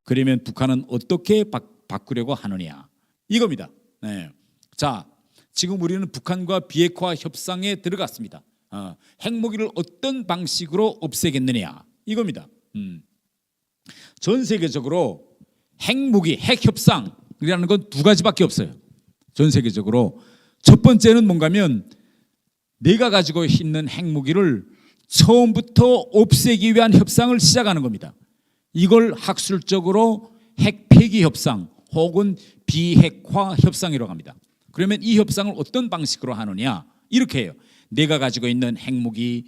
그러면 북한은 어떻게 바꾸려고 하느냐 이겁니다. 네. 자, 지금 우리는 북한과 비핵화 협상에 들어갔습니다. 핵무기를 어떤 방식으로 없애겠느냐 이겁니다. 전 세계적으로 핵무기, 핵협상이라는 건 두 가지밖에 없어요. 전 세계적으로 첫 번째는 뭔가면 내가 가지고 있는 핵무기를 처음부터 없애기 위한 협상을 시작하는 겁니다. 이걸 학술적으로 핵폐기 협상 혹은 비핵화 협상이라고 합니다. 그러면 이 협상을 어떤 방식으로 하느냐 이렇게 해요. 내가 가지고 있는 핵무기,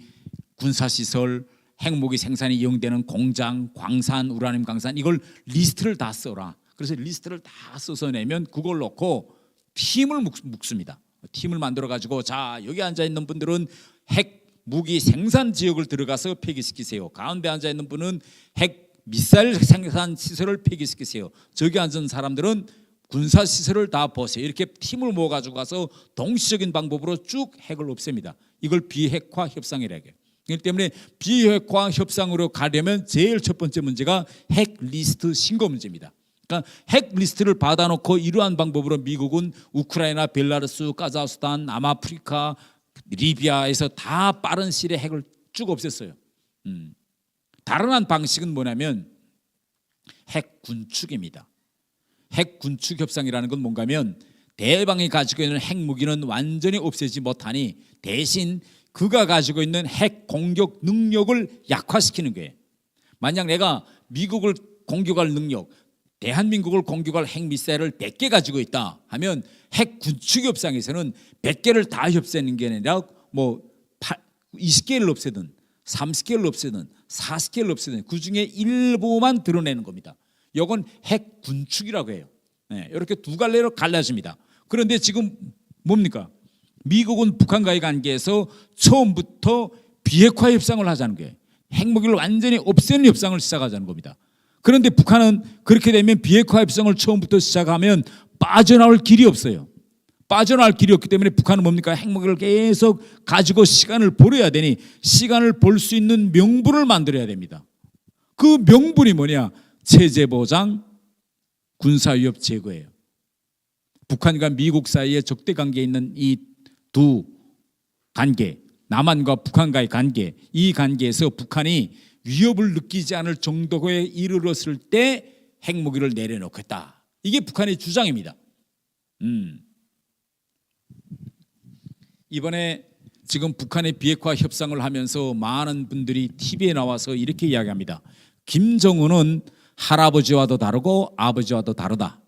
군사시설, 핵무기 생산에 이용되는 공장, 광산, 우라늄 광산 이걸 리스트를 다 써라. 그래서 리스트를 다 써서 내면 그걸 놓고 팀을 묶습니다. 팀을 만들어 가지고 자 여기 앉아 있는 분들은 핵무기 생산 지역을 들어가서 폐기시키세요. 가운데 앉아 있는 분은 핵 미사일 생산 시설을 폐기시키세요. 저기 앉은 사람들은 군사 시설을 다 보세요. 이렇게 팀을 모아 가지고 가서 동시적인 방법으로 쭉 핵을 없앱니다. 이걸 비핵화 협상이라고 해요. 그렇기 때문에 비핵화 협상으로 가려면 제일 첫 번째 문제가 핵 리스트 신고 문제입니다. 그러니까 핵 리스트를 받아놓고 이러한 방법으로 미국은 우크라이나, 벨라루스, 카자흐스탄, 남아프리카, 리비아에서 다 빠른 시일에 핵을 쭉 없앴어요. 다른 한 방식은 뭐냐면 핵 군축입니다. 핵 군축 협상이라는 건 뭔가면 대방이 가지고 있는 핵무기는 완전히 없애지 못하니 대신 그가 가지고 있는 핵 공격 능력을 약화시키는 거예요. 만약 내가 미국을 공격할 능력, 대한민국을 공격할 핵미사일을 100개 가지고 있다 하면 핵 군축 협상에서는 100개를 다 없애는 게 아니라 뭐 20개를 없애든 30개를 없애든 40개를 없애든 그중에 일부만 드러내는 겁니다. 이건 핵 군축이라고 해요. 네, 이렇게 두 갈래로 갈라집니다. 그런데 지금 뭡니까? 미국은 북한과의 관계에서 처음부터 비핵화 협상을 하자는 거예요. 핵무기를 완전히 없애는 협상을 시작하자는 겁니다. 그런데 북한은 그렇게 되면 비핵화 협상을 처음부터 시작하면 빠져나올 길이 없어요. 빠져나올 길이 없기 때문에 북한은 뭡니까? 핵무기를 계속 가지고 시간을 벌어야 되니 시간을 벌 수 있는 명분을 만들어야 됩니다. 그 명분이 뭐냐? 체제 보장, 군사위협 제거예요. 북한과 미국 사이에 적대 관계에 있는 이 두 관계, 남한과 북한과의 관계, 이 관계에서 북한이 위협을 느끼지 않을 정도에 이르렀을 때 핵무기를 내려놓겠다. 이게 북한의 주장입니다. 이번에 지금 북한의 비핵화 협상을 하면서 많은 분들이 TV에 나와서 이렇게 이야기합니다. 김정은은 할아버지와도 다르고 아버지와도 다르다.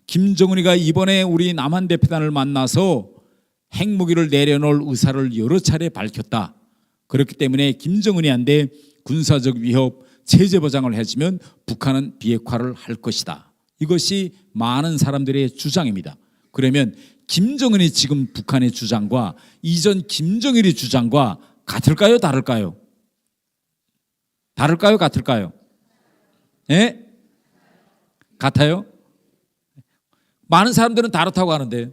김정은이가 이번에 우리 남한 대표단을 만나서 핵무기를 내려놓을 의사를 여러 차례 밝혔다. 그렇기 때문에 김정은이한테 군사적 위협, 체제 보장을 해주면 북한은 비핵화를 할 것이다. 이것이 많은 사람들의 주장입니다. 그러면 김정은이 지금 북한의 주장과 이전 김정일의 주장과 같을까요? 다를까요? 다를까요? 같을까요? 예? 같아요? 많은 사람들은 다르다고 하는데.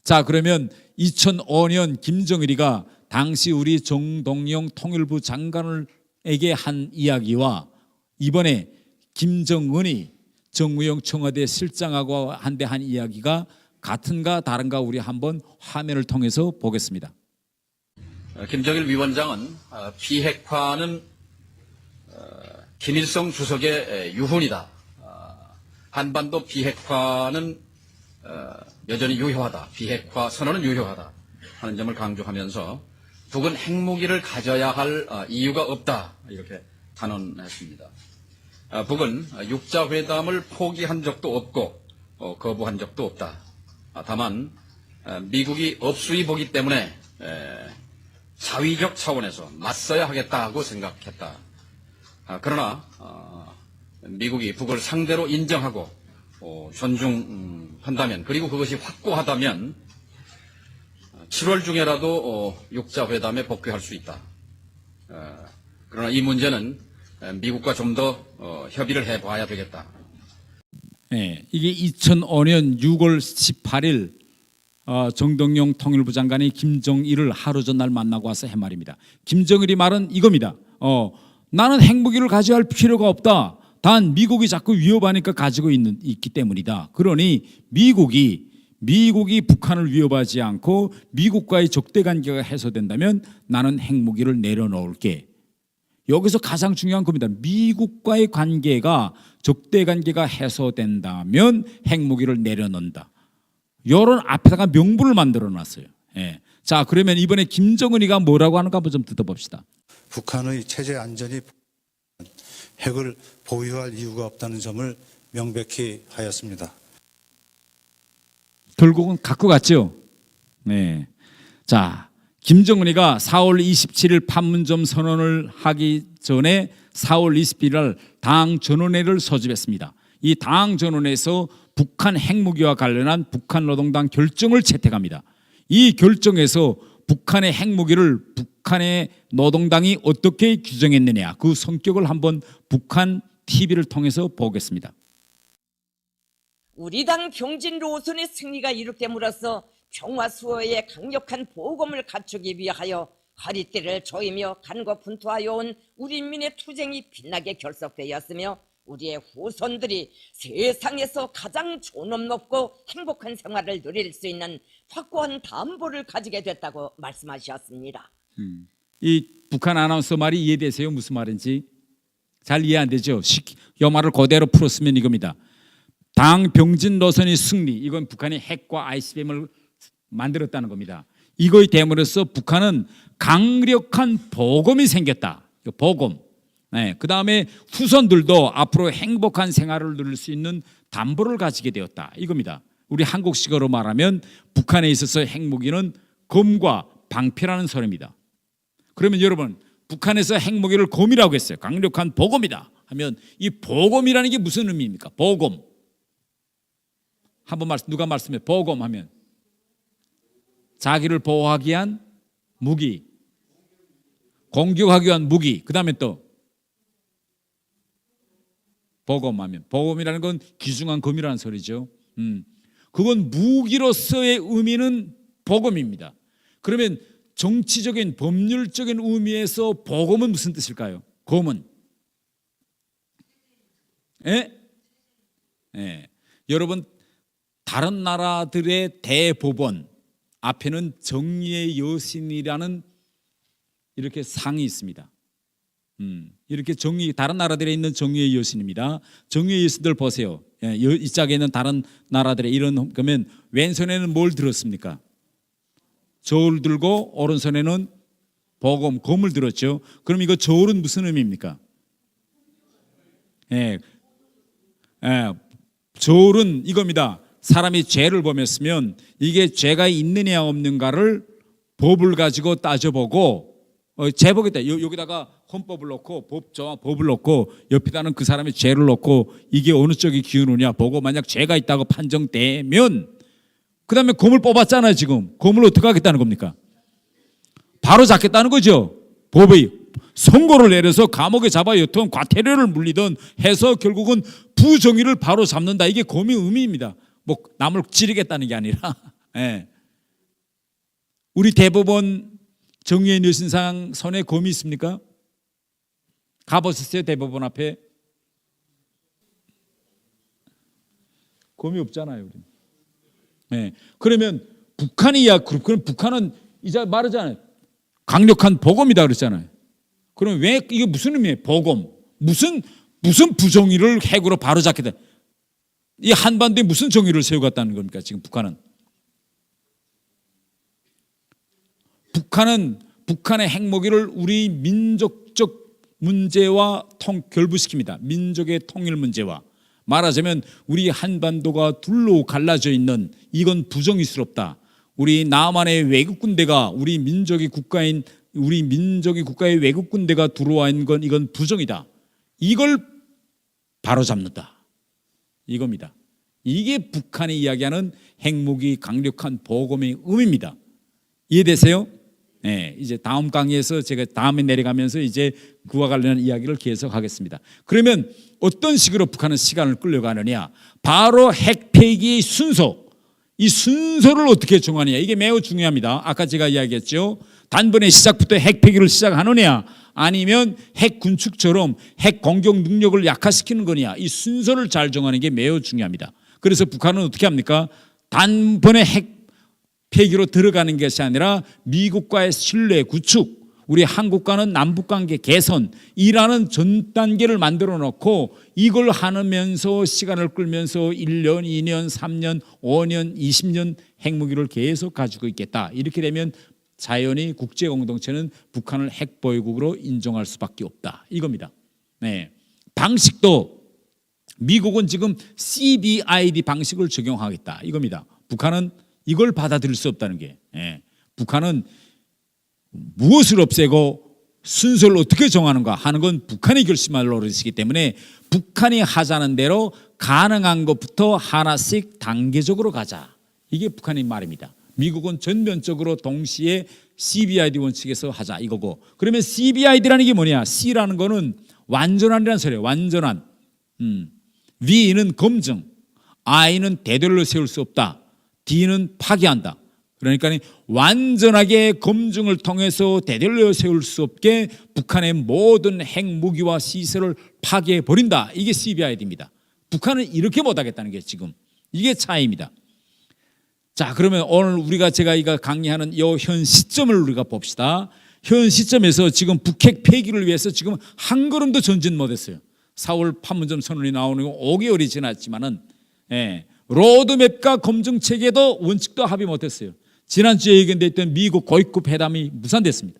자, 그러면 2005년 김정일이가 당시 우리 정동영 통일부 장관에게 한 이야기와 이번에 김정은이 정무영 청와대 실장하고 한데 한 이야기가 같은가 다른가 우리 한번 화면을 통해서 보겠습니다. 김정일 위원장은 비핵화는 김일성 주석의 유훈이다. 한반도 비핵화는 여전히 유효하다. 비핵화 선언은 유효하다 하는 점을 강조하면서 북은 핵무기를 가져야 할 이유가 없다. 이렇게 단언했습니다. 북은 육자회담을 포기한 적도 없고 거부한 적도 없다. 다만 미국이 업수이 보기 때문에 자위적 차원에서 맞서야 하겠다고 생각했다. 그러나 미국이 북을 상대로 인정하고 존중한다면 그리고 그것이 확고하다면 7월 중에라도 육자회담에 복귀할 수 있다. 그러나 이 문제는 미국과 좀 더 협의를 해봐야 되겠다. 네, 이게 2005년 6월 18일 정동영 통일부 장관이 김정일을 하루 전날 만나고 와서 한 말입니다. 김정일이 말은 이겁니다. 나는 핵무기를 가져야 할 필요가 없다. 단 미국이 자꾸 위협하니까 가지고 있기 때문이다. 그러니 미국이 북한을 위협하지 않고 미국과의 적대 관계가 해소된다면 나는 핵무기를 내려놓을게. 여기서 가장 중요한 겁니다. 미국과의 관계가 적대 관계가 해소된다면 핵무기를 내려놓는다. 이런 앞에다가 명분을 만들어 놨어요. 예. 자, 그러면 이번에 김정은이가 뭐라고 하는가 한번 좀 듣어봅시다. 북한의 체제 안전이 핵을 보유할 이유가 없다는 점을 명백히 하였습니다. 결국은 갖고 갔죠. 네. 자, 김정은이가 4월 27일 판문점 선언을 하기 전에 4월 21일 당 전원회를 소집했습니다. 이 당 전원회에서 북한 핵무기와 관련한 북한 노동당 결정을 채택합니다. 이 결정에서 북한의 핵무기를 북한의 노동당이 어떻게 규정했느냐, 그 성격을 한번 북한 TV를 통해서 보겠습니다. 우리 당 병진 노선의 승리가 이룩됨으로써 평화 수호에 강력한 보검을 갖추기 위하여 허리띠를 조이며 간고 분투하여 온 우리 인민의 투쟁이 빛나게 결속되었으며 우리의 후손들이 세상에서 가장 존엄 높고 행복한 생활을 누릴 수 있는 확고한 담보를 가지게 됐다고 말씀하셨습니다. 이 북한 아나운서 말이 이해되세요? 무슨 말인지 잘 이해 안 되죠? 이 말을 그대로 풀었으면 이겁니다. 당 병진 노선의 승리, 이건 북한이 핵과 ICBM을 만들었다는 겁니다. 이거에 대함으로써 북한은 강력한 보검이 생겼다. 보검. 네, 그 다음에 후손들도 앞으로 행복한 생활을 누릴 수 있는 담보를 가지게 되었다. 이겁니다. 우리 한국식으로 말하면 북한에 있어서 핵무기는 검과 방패라는 소리입니다. 그러면 여러분, 북한에서 핵무기를 검이라고 했어요. 강력한 보검이다 하면 이 보검이라는 게 무슨 의미입니까? 보검. 한번 누가 말씀해. 보검하면 자기를 보호하기 위한 무기, 공격하기 위한 무기. 그 다음에 또 보검하면, 보검이라는 건 귀중한 검이라는 소리죠. 그건 무기로서의 의미는 보검입니다. 그러면 정치적인 법률적인 의미에서 보검은 무슨 뜻일까요? 검은. 예? 예. 여러분, 다른 나라들의 대법원 앞에는 정의의 여신이라는 이렇게 상이 있습니다. 이렇게 다른 나라들에 있는 정의의 여신입니다. 정의의 여신들 보세요. 예, 이 짝에 있는 다른 나라들의 이런, 그러면 왼손에는 뭘 들었습니까? 저울 들고 오른손에는 보검, 검을 들었죠. 그럼 이거 저울은 무슨 의미입니까? 예, 저울은 이겁니다. 사람이 죄를 범했으면 이게 죄가 있느냐 없는가를 법을 가지고 따져보고 제법이다. 여기다가 헌법을 놓고 법을 놓고 옆에다는 그 사람의 죄를 놓고 이게 어느 쪽이 기우느냐 보고 만약 죄가 있다고 판정되면 그 다음에 검을 뽑았잖아요. 지금 검을 어떻게 하겠다는 겁니까? 바로 잡겠다는 거죠. 법이 선고를 내려서 감옥에 잡아 여튼 과태료를 물리든 해서 결국은 부정의를 바로 잡는다. 이게 검의 의미입니다. 뭐 남을 찌르겠다는 게 아니라. 예. 우리 대법원 정의의 여신상 손에 검이 있습니까? 가보셨어요? 대법원 앞에 검이 없잖아요. 우리. 네. 그러면 그럼 북한은 이제 말하잖아요. 강력한 보검이다 그랬잖아요. 그럼 왜 이게 무슨 의미예요? 보검. 무슨 부정의를 핵으로 바로잡겠다. 이 한반도에 무슨 정의를 세우겠다는 겁니까? 지금 북한은 북한의 핵무기를 우리 민족적 문제와 결부시킵니다. 민족의 통일 문제와 말하자면 우리 한반도가 둘로 갈라져 있는 이건 부정의스럽다. 우리 남한의 외국 군대가 우리 민족의 국가의 외국 군대가 들어와 있는 건 이건 부정이다. 이걸 바로잡는다. 이겁니다. 이게 북한이 이야기하는 핵무기 강력한 보검의 의미입니다. 이해되세요? 네, 이제 다음 강의에서 제가 다음에 내려가면서 이제 그와 관련한 이야기를 계속하겠습니다. 그러면 어떤 식으로 북한은 시간을 끌려가느냐? 바로 핵 폐기의 순서, 이 순서를 어떻게 정하느냐? 이게 매우 중요합니다. 아까 제가 이야기했죠. 단번에 시작부터 핵 폐기를 시작하느냐, 아니면 핵 군축처럼 핵 공격 능력을 약화시키는 거냐, 이 순서를 잘 정하는 게 매우 중요합니다. 그래서 북한은 어떻게 합니까? 단번에 핵 폐기로 들어가는 것이 아니라 미국과의 신뢰 구축, 우리 한국과는 남북관계 개선이라는 전 단계를 만들어 놓고 이걸 하면서 시간을 끌면서 1년, 2년, 3년, 5년, 20년 핵무기를 계속 가지고 있겠다. 이렇게 되면 자연히 국제 공동체는 북한을 핵 보유국으로 인정할 수밖에 없다. 이겁니다. 네. 방식도 미국은 지금 CBID 방식을 적용하겠다. 이겁니다. 북한은 이걸 받아들일 수 없다는 게. 예. 북한은 무엇을 없애고 순서를 어떻게 정하는가 하는 건 북한이 결심할 노릇이기 때문에 북한이 하자는 대로 가능한 것부터 하나씩 단계적으로 가자. 이게 북한의 말입니다. 미국은 전면적으로 동시에 CBID 원칙에서 하자 이거고, 그러면 CBID라는 게 뭐냐? C라는 거는 완전한이라는 소리예요. 완전한. V는 검증, I는 대결로 세울 수 없다, D는 파기한다. 그러니까 완전하게 검증을 통해서 대결로 세울 수 없게 북한의 모든 핵무기와 시설을 파괴해버린다. 이게 CBID입니다. 북한은 이렇게 못하겠다는 게 지금 이게 차이입니다. 자, 그러면 오늘 제가 이거 강의하는 이 현 시점을 우리가 봅시다. 현 시점에서 지금 북핵 폐기를 위해서 지금 한 걸음도 전진 못했어요. 4월 판문점 선언이 나오는 건 5개월이 지났지만은, 로드맵과 검증 체계도 원칙도 합의 못했어요. 지난주에 예견됐던 미국 고위급 회담이 무산됐습니다.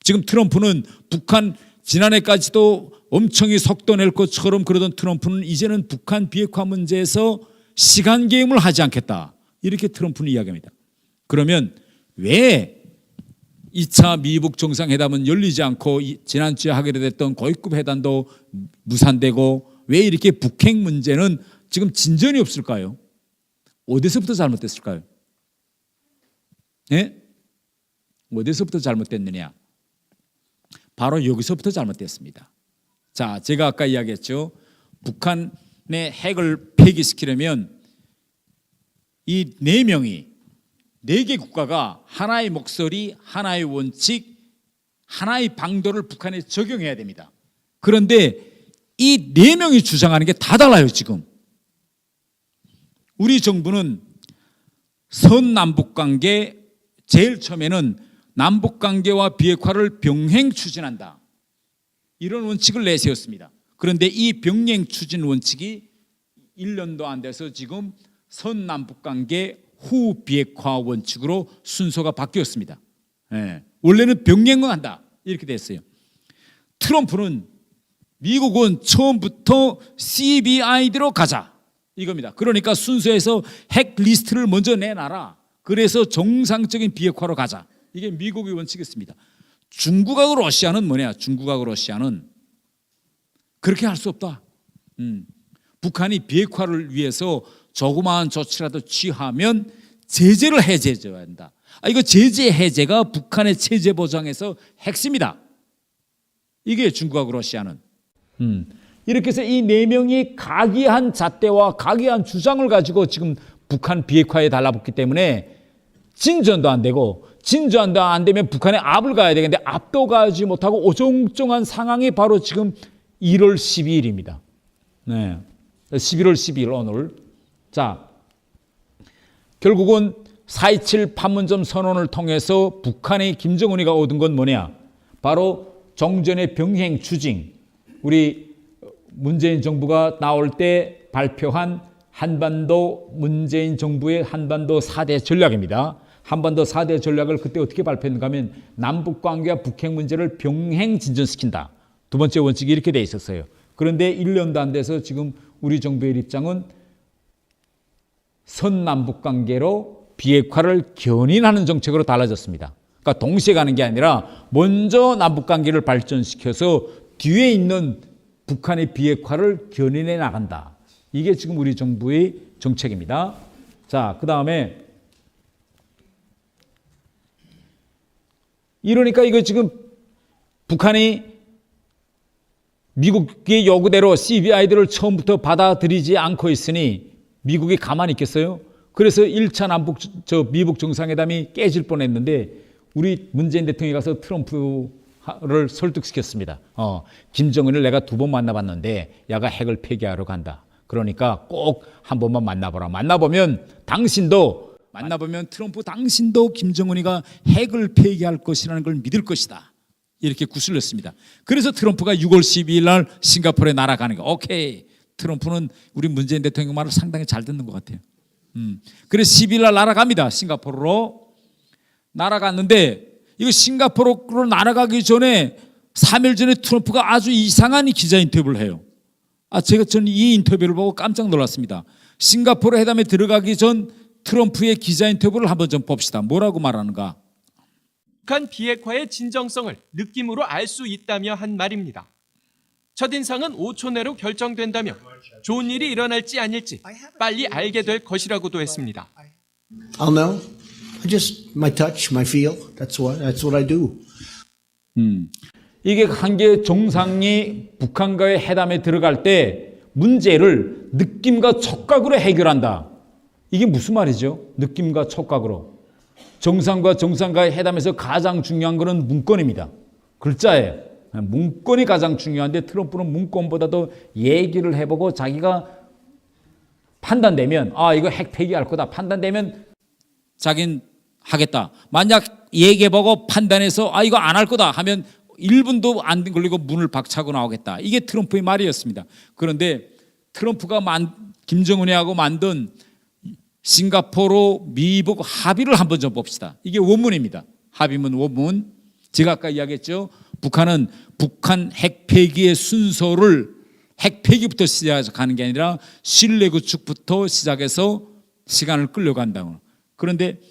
지금 트럼프는 북한, 지난해까지도 엄청히 속도 낼 것처럼 그러던 트럼프는 이제는 북한 비핵화 문제에서 시간 게임을 하지 않겠다, 이렇게 트럼프는 이야기합니다. 그러면 왜 2차 미북 정상회담은 열리지 않고 지난주에 하기로 됐던 고위급 회담도 무산되고 왜 이렇게 북핵 문제는 지금 진전이 없을까요? 어디서부터 잘못됐을까요? 예? 어디서부터 잘못됐느냐? 바로 여기서부터 잘못됐습니다. 자, 제가 아까 이야기했죠. 북한의 핵을 폐기시키려면 이 4명이, 4개 국가가 하나의 목소리, 하나의 원칙, 하나의 방도를 북한에 적용해야 됩니다. 그런데 이 4명이 주장하는 게 다 달라요. 지금 우리 정부는 선남북관계, 제일 처음에는 남북관계와 비핵화를 병행 추진한다, 이런 원칙을 내세웠습니다. 그런데 이 병행 추진 원칙이 1년도 안 돼서 지금 선남북관계 후 비핵화 원칙으로 순서가 바뀌었습니다. 원래는 병행을 한다 이렇게 됐어요. 트럼프는 미국은 처음부터 CBID로 가자 이겁니다. 그러니까 순서에서 핵 리스트를 먼저 내놔라. 그래서 정상적인 비핵화로 가자. 이게 미국의 원칙이었습니다. 중국하고 러시아는 뭐냐? 중국하고 러시아는 그렇게 할 수 없다. 북한이 비핵화를 위해서 조그마한 조치라도 취하면 제재를 해제해줘야 한다. 이거 제재 해제가 북한의 체제 보장에서 핵심이다. 이게 중국하고 러시아는. 이렇게 해서 이 4명이 각이한 잣대와 각이한 주장을 가지고 지금 북한 비핵화에 달라붙기 때문에 진전도 안 되고, 진전도 안 되면 북한의 앞을 가야 되는데 앞도 가지 못하고 어정쩡한 상황이 바로 지금 1월 12일입니다. 네. 11월 12일 오늘. 자, 결국은 4.27 판문점 선언을 통해서 북한의 김정은이가 얻은 건 뭐냐? 바로 종전의 병행 추진. 우리 문재인 정부가 나올 때 발표한 한반도, 문재인 정부의 한반도 4대 전략입니다. 한반도 4대 전략을 그때 어떻게 발표했는가 하면 남북관계와 북핵 문제를 병행 진전시킨다. 두 번째 원칙이 이렇게 돼 있었어요. 그런데 1년도 안 돼서 지금 우리 정부의 입장은 선남북관계로 비핵화를 견인하는 정책으로 달라졌습니다. 그러니까 동시에 가는 게 아니라 먼저 남북관계를 발전시켜서 뒤에 있는 북한의 비핵화를 견인해 나간다. 이게 지금 우리 정부의 정책입니다. 자, 그 다음에 이러니까 이거 지금 북한이 미국의 요구대로 CBID를 처음부터 받아들이지 않고 있으니 미국이 가만히 있겠어요? 그래서 1차 미북 정상회담이 깨질 뻔했는데 우리 문재인 대통령이 가서 트럼프를 설득시켰습니다. 김정은을 내가 2번 만나봤는데 야가 핵을 폐기하러 간다. 그러니까 꼭 한 번만 만나보라. 만나보면 트럼프 당신도 김정은이가 핵을 폐기할 것이라는 걸 믿을 것이다. 이렇게 구슬렸습니다. 그래서 트럼프가 6월 12일 날 싱가포르에 날아가는 거. 오케이. 트럼프는 우리 문재인 대통령 말을 상당히 잘 듣는 것 같아요. 그래서 12일 날 날아갑니다. 싱가포르로. 날아갔는데 이거 싱가포르로 날아가기 전에 3일 전에 트럼프가 아주 이상한 기자 인터뷰를 해요. 저는 이 인터뷰를 보고 깜짝 놀랐습니다. 싱가포르 회담에 들어가기 전 트럼프의 기자 인터뷰를 한번 좀 봅시다. 뭐라고 말하는가? 북한 비핵화의 진정성을 느낌으로 알 수 있다며 한 말입니다. 첫인상은 5초 내로 결정된다며 좋은 일이 일어날지 아닐지 빨리 알게 될 것이라고도 했습니다. I'll know. Just my touch, my feel. That's what I do. 이게 한계 정상이 북한과의 회담에 들어갈 때 문제를 느낌과 촉각으로 해결한다. 이게 무슨 말이죠? 느낌과 촉각으로. 정상과 정상과의 회담에서 가장 중요한 것은 문건입니다. 글자예요. 문건이 가장 중요한데 트럼프는 문건보다도 얘기를 해보고 자기가 판단되면 이거 핵 폐기할 거다. 판단되면 자긴 하겠다. 만약 얘기해보고 판단해서 이거 안 할 거다 하면 1분도 안 걸리고 문을 박차고 나오겠다. 이게 트럼프의 말이었습니다. 그런데 트럼프가 김정은이하고 만든 싱가포르 미북 합의를 한번 좀 봅시다. 이게 원문입니다. 합의문 원문. 제가 아까 이야기했죠. 북한은 북한 핵 폐기의 순서를 핵 폐기부터 시작하는 게 아니라 신뢰 구축부터 시작해서 시간을 끌려간다. 그런데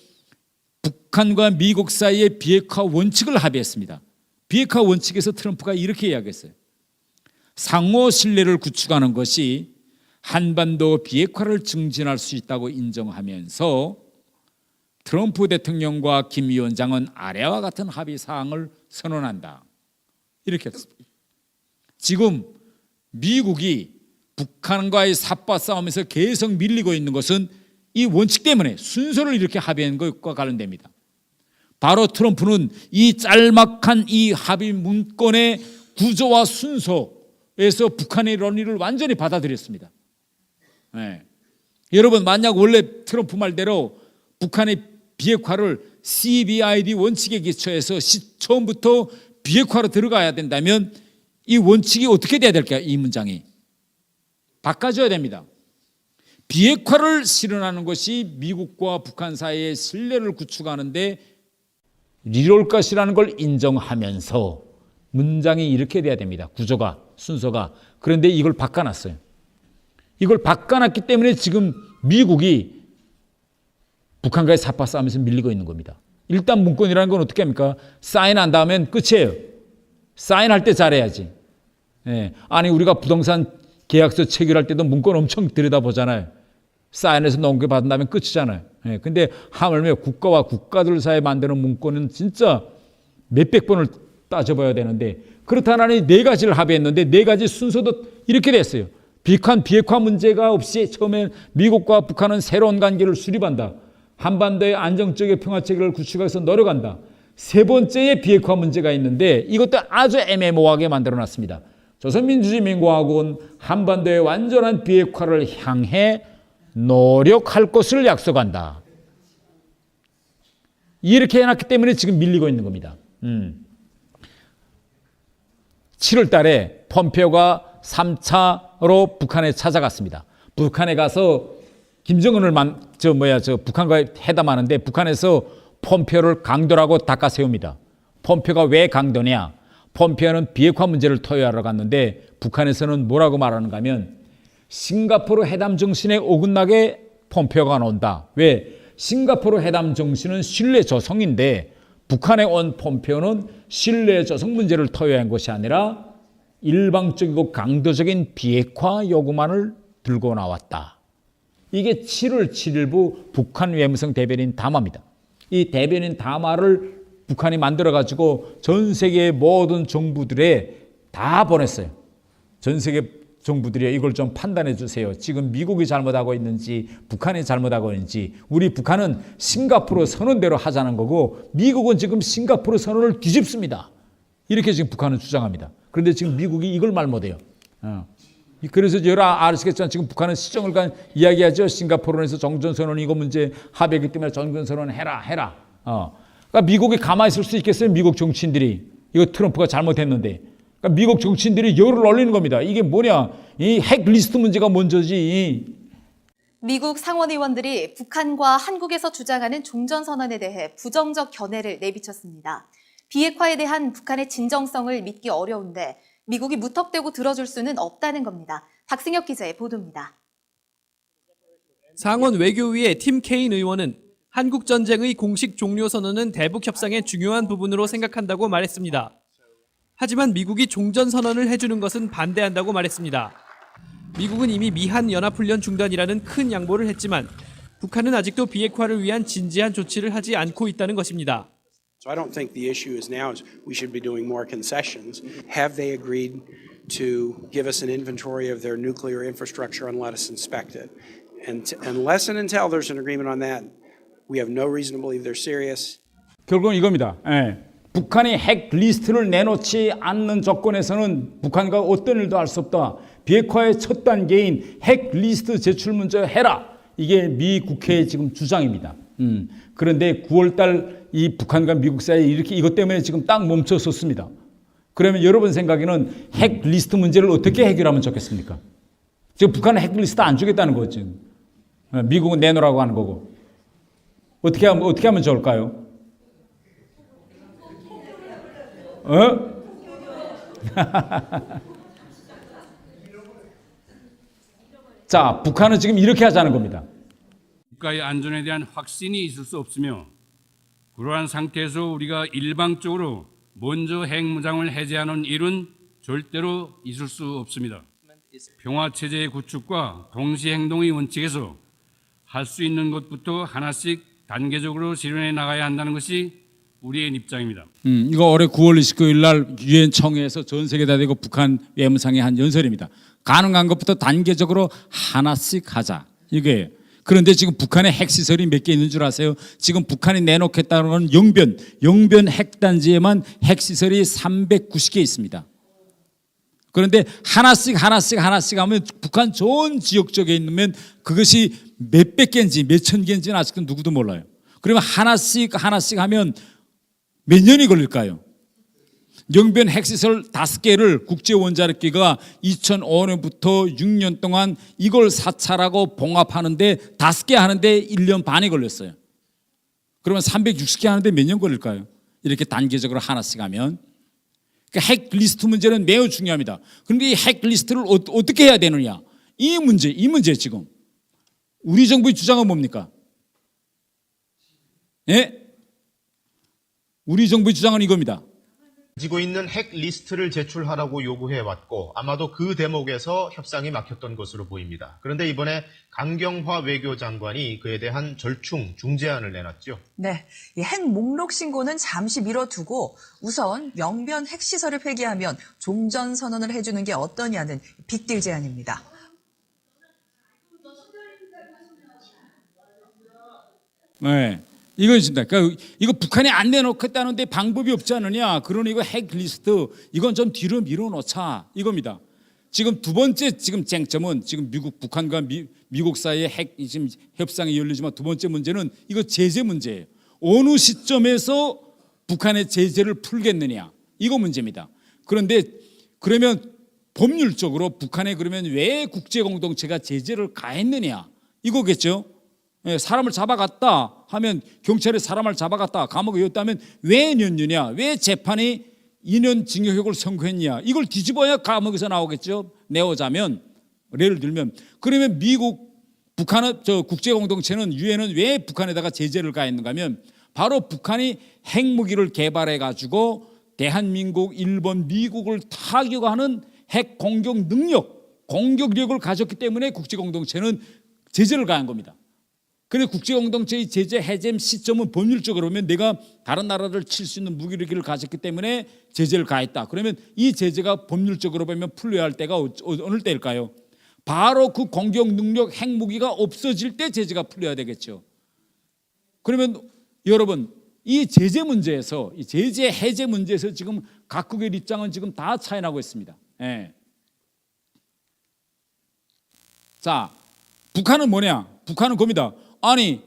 북한과 미국 사이의 비핵화 원칙을 합의했습니다. 비핵화 원칙에서 트럼프가 이렇게 이야기했어요. 상호 신뢰를 구축하는 것이 한반도 비핵화를 증진할 수 있다고 인정하면서 트럼프 대통령과 김 위원장은 아래와 같은 합의 사항을 선언한다. 이렇게 했습니다. 지금 미국이 북한과의 삿바 싸움에서 계속 밀리고 있는 것은 이 원칙 때문에 순서를 이렇게 합의한 것과 관련됩니다. 바로 트럼프는 이 짤막한 이 합의 문건의 구조와 순서에서 북한의 논의를 완전히 받아들였습니다. 네. 여러분 만약 원래 트럼프 말대로 북한의 비핵화를 CBID 원칙에 기초해서 처음부터 비핵화로 들어가야 된다면 이 원칙이 어떻게 돼야 될까요? 이 문장이 바꿔줘야 됩니다. 비핵화를 실현하는 것이 미국과 북한 사이의 신뢰를 구축하는데 이룰 것이라는 걸 인정하면서 문장이 이렇게 돼야 됩니다. 구조가, 순서가. 그런데 이걸 바꿔놨어요. 이걸 바꿔놨기 때문에 지금 미국이 북한과의 삿바 싸움에서 밀리고 있는 겁니다. 일단 문건이라는 건 어떻게 합니까? 사인한 다음엔 끝이에요. 사인할 때 잘해야지. 아니 우리가 부동산 계약서 체결할 때도 문건 엄청 들여다보잖아요. 사인해서 넘겨받은 다음에 끝이잖아요. 근데 하물며 국가와 국가들 사이에 만드는 문건은 진짜 몇백 번을 따져봐야 되는데 그렇다니 4가지를 합의했는데 4가지 순서도 이렇게 됐어요. 비핵화 문제가 없이 처음에 미국과 북한은 새로운 관계를 수립한다. 한반도의 안정적인 평화체계를 구축해서 노력한다. 3번째에 비핵화 문제가 있는데 이것도 아주 애매모호하게 만들어놨습니다. 조선민주주의민국은 한반도의 완전한 비핵화를 향해 노력할 것을 약속한다. 이렇게 해놨기 때문에 지금 밀리고 있는 겁니다. 7월 달에 폼페오가 3차로 북한에 찾아갔습니다. 북한에 가서 김정은을 북한과 회담하는데 북한에서 폼페오를 강도라고 닦아세웁니다. 폼페오가 왜 강도냐? 폼페오는 비핵화 문제를 토의하러 갔는데 북한에서는 뭐라고 말하는가 하면 싱가포르 회담 정신에 어긋나게 폼페오가 나온다. 왜? 싱가포르 회담 정신은 신뢰 조성인데 북한에 온 폼페오는 신뢰 조성 문제를 토의한 것이 아니라 일방적이고 강도적인 비핵화 요구만을 들고 나왔다. 이게 7월 7일부 북한 외무성 대변인 담화입니다. 이 대변인 담화를 북한이 만들어가지고 전 세계의 모든 정부들에 다 보냈어요. 전 세계 정부들이 이걸 좀 판단해 주세요. 지금 미국이 잘못하고 있는지 북한이 잘못하고 있는지. 우리 북한은 싱가포르 선언대로 하자는 거고 미국은 지금 싱가포르 선언을 뒤집습니다. 이렇게 지금 북한은 주장합니다. 그런데 지금 미국이 이걸 말 못해요. 그래서 여러 아시겠지만 지금 북한은 시정을 간 이야기하죠. 싱가포르에서 정전선언 이거 문제 합의하기 때문에 정전선언 해라. 그러니까 미국이 가만히 있을 수 있겠어요? 미국 정치인들이 이거 트럼프가 잘못했는데. 그러니까 미국 정치인들이 열을 올리는 겁니다. 이게 뭐냐? 이 핵 리스트 문제가 먼저지. 미국 상원의원들이 북한과 한국에서 주장하는 종전선언에 대해 부정적 견해를 내비쳤습니다. 비핵화에 대한 북한의 진정성을 믿기 어려운데 미국이 무턱대고 들어줄 수는 없다는 겁니다. 박승혁 기자의 보도입니다. 상원 외교위의 팀 케인 의원은 한국 전쟁의 공식 종료 선언은 대북 협상의 중요한 부분으로 생각한다고 말했습니다. 하지만 미국이 종전 선언을 해주는 것은 반대한다고 말했습니다. 미국은 이미 미한 연합훈련 중단이라는 큰 양보를 했지만 북한은 아직도 비핵화를 위한 진지한 조치를 하지 않고 있다는 것입니다. So I don't think the issue is now is we should be doing more concessions. Have they agreed to give us an inventory of their nuclear infrastructure and let us inspect it? And unless and until there's an agreement on that, we have no reason to believe they're serious. 결국은 이겁니다. 북한이 핵 리스트를 내놓지 않는 조건에서는 북한과 어떤 일도 할 수 없다. 비핵화의 첫 단계인 핵 리스트 제출 문제 해라. 이게 미 국회의 지금 주장입니다. 그런데 9월달 이 북한과 미국 사이에 이렇게 이것 때문에 지금 딱 멈춰섰습니다. 그러면 여러분 생각에는 핵 리스트 문제를 어떻게 해결하면 좋겠습니까? 지금 북한은 핵 리스트 안 주겠다는 거죠. 미국은 내놓으라고 하는 거고. 어떻게 하면 좋을까요? 자, 북한은 지금 이렇게 하자는 겁니다. 국가의 안전에 대한 확신이 있을 수 없으며 그러한 상태에서 우리가 일방적으로 먼저 핵무장을 해제하는 일은 절대로 있을 수 없습니다. 평화체제의 구축과 동시행동의 원칙에서 할 수 있는 것부터 하나씩 단계적으로 실현해 나가야 한다는 것이 우리의 입장입니다. 이거 올해 9월 29일 날 유엔 총회에서 전 세계 대대국 북한 외무상의 한 연설입니다. 가능한 것부터 단계적으로 하나씩 하자. 이게 그런데 지금 북한에 핵시설이 몇 개 있는 줄 아세요? 지금 북한이 내놓겠다는 건 영변 핵단지에만 핵시설이 390개 있습니다. 그런데 하나씩 하면 북한 전 지역 쪽에 있으면 그것이 몇백 개인지 몇천 개인지는 아직도 누구도 몰라요. 그러면 하나씩 하면 몇 년이 걸릴까요? 영변 핵시설 5개를 국제원자력기가 2005년부터 6년 동안 이걸 사찰하고 봉합하는데 5개 하는데 1년 반이 걸렸어요. 그러면 360개 하는데 몇 년 걸릴까요? 이렇게 단계적으로 하나씩 하면. 그러니까 핵 리스트 문제는 매우 중요합니다. 그런데 이 핵 리스트를 어떻게 해야 되느냐? 이 문제 지금. 우리 정부의 주장은 뭡니까? 예? 우리 정부의 주장은 이겁니다. 가지고 있는 핵 리스트를 제출하라고 요구해왔고 아마도 그 대목에서 협상이 막혔던 것으로 보입니다. 그런데 이번에 강경화 외교장관이 그에 대한 절충 중재안을 내놨죠. 네, 이 핵 목록 신고는 잠시 미뤄두고 우선 영변 핵시설을 폐기하면 종전선언을 해주는 게 어떠냐는 빅딜 제안입니다. 네. 이것입니다. 그러니까 이거 북한이 안 내놓겠다는데 방법이 없지 않느냐. 그러니 이거 핵 리스트 이건 좀 뒤로 밀어놓자 이겁니다. 지금 두 번째 지금 쟁점은 지금 북한과 미국 사이의 핵 지금 협상이 열리지만 두 번째 문제는 이거 제재 문제예요. 어느 시점에서 북한의 제재를 풀겠느냐 이거 문제입니다. 그런데 그러면 법률적으로 북한에 그러면 왜 국제 공동체가 제재를 가했느냐 이거겠죠. 사람을 잡아갔다 하면 경찰이 사람을 잡아갔다 감옥에 였다면 왜 년유냐 왜 재판이 2년 징역형을 선고했냐 이걸 뒤집어야 감옥에서 나오겠죠. 내오자면 예를 들면 그러면 북한은 국제공동체는 유엔은 왜 북한에다가 제재를 가했는가 하면 바로 북한이 핵무기를 개발해 가지고 대한민국, 일본, 미국을 타격하는 핵 공격 능력 공격력을 가졌기 때문에 국제공동체는 제재를 가한 겁니다. 그래 국제공동체의 제재 해제 시점은 법률적으로 보면 내가 다른 나라를 칠 수 있는 무기를 가졌기 때문에 제재를 가했다. 그러면 이 제재가 법률적으로 보면 풀려야 할 때가 어느 때일까요? 바로 그 공격 능력 핵무기가 없어질 때 제재가 풀려야 되겠죠. 그러면 여러분 이 제재 문제에서 이 제재 해제 문제에서 지금 각국의 입장은 지금 다 차이나고 있습니다. 예. 자, 북한은 뭐냐? 북한은 겁니다. 아니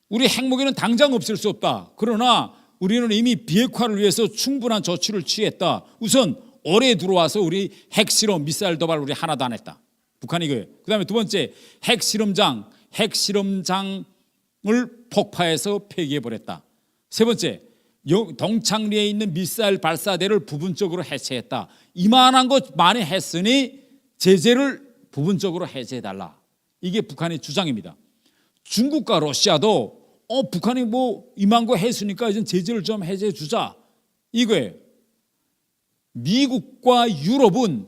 우리 핵무기는 당장 없앨 수 없다. 그러나 우리는 이미 비핵화를 위해서 충분한 조치를 취했다. 우선 올해 들어와서 우리 핵실험 미사일 도발 우리 하나도 안 했다. 북한이 이거예요. 그다음에 두 번째 핵실험장을 폭파해서 폐기해 버렸다. 세 번째 동창리에 있는 미사일 발사대를 부분적으로 해체했다. 이만한 것 많이 했으니 제재를 부분적으로 해제해달라. 이게 북한의 주장입니다. 중국과 러시아도 북한이 뭐 이만 거 했으니까 이제 제재를 좀 해제해 주자 이거예요. 미국과 유럽은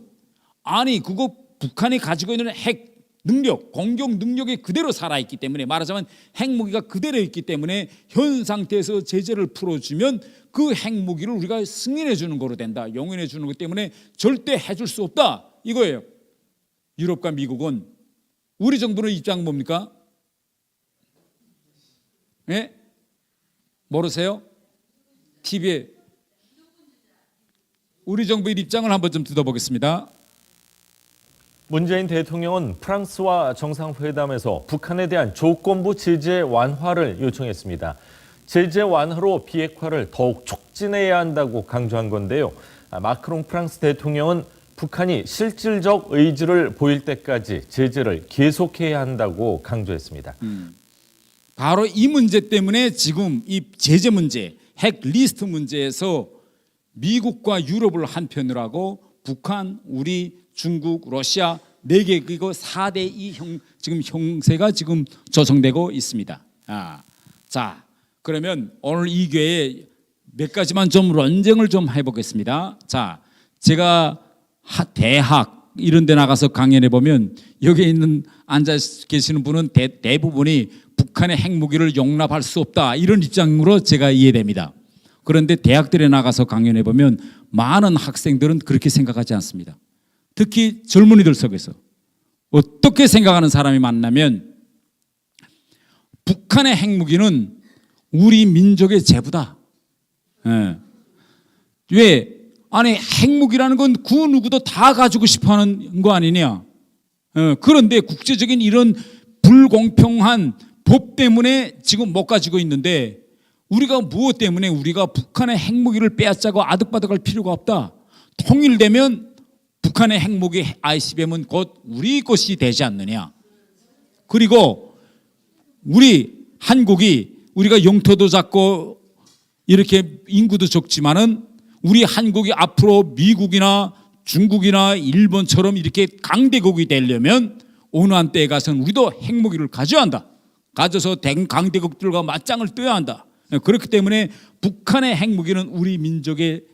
아니 그거 북한이 가지고 있는 핵 능력, 공격 능력이 그대로 살아있기 때문에 말하자면 핵무기가 그대로 있기 때문에 현 상태에서 제재를 풀어주면 그 핵무기를 우리가 승인해 주는 거로 된다. 용인해 주는 것 때문에 절대 해줄 수 없다. 이거예요. 유럽과 미국은 우리 정부는 입장은 뭡니까? 예? 모르세요? TV에 우리 정부의 입장을 한번 좀 뜯어보겠습니다. 문재인 대통령은 프랑스와 정상회담에서 북한에 대한 조건부 제재 완화를 요청했습니다. 제재 완화로 비핵화를 더욱 촉진해야 한다고 강조한 건데요. 마크롱 프랑스 대통령은 북한이 실질적 의지를 보일 때까지 제재를 계속해야 한다고 강조했습니다. 바로 이 문제 때문에 지금 이 제재 문제, 핵 리스트 문제에서 미국과 유럽을 한편으로 하고 북한, 우리, 중국, 러시아 4개 그리고 4대2 지금 형세가 지금 조성되고 있습니다. 자, 그러면 오늘 이 기회에 몇 가지만 좀論쟁을 좀 해보겠습니다. 자, 제가 대학 이런 데 나가서 강연해 보면 여기 있는 앉아 계시는 분은 대부분이 북한의 핵무기를 용납할 수 없다 이런 입장으로 제가 이해됩니다. 그런데 대학들에 나가서 강연해 보면 많은 학생들은 그렇게 생각하지 않습니다. 특히 젊은이들 속에서 어떻게 생각하는 사람이 많냐면 북한의 핵무기는 우리 민족의 재부다. 왜? 아니 핵무기라는 건 그 누구도 다 가지고 싶어하는 거 아니냐. 그런데 국제적인 이런 불공평한 법 때문에 지금 못 가지고 있는데 우리가 무엇 때문에 우리가 북한의 핵무기를 빼앗자고 아득바득할 필요가 없다. 통일되면 북한의 핵무기 ICBM은 곧 우리 것이 되지 않느냐. 그리고 우리 한국이 우리가 영토도 작고 이렇게 인구도 적지만은 우리 한국이 앞으로 미국이나 중국이나 일본처럼 이렇게 강대국이 되려면 어느 한때에 가서는 우리도 핵무기를 가져야 한다. 가져서 강대국들과 맞짱을 떠야 한다. 그렇기 때문에 북한의 핵무기는 우리 민족의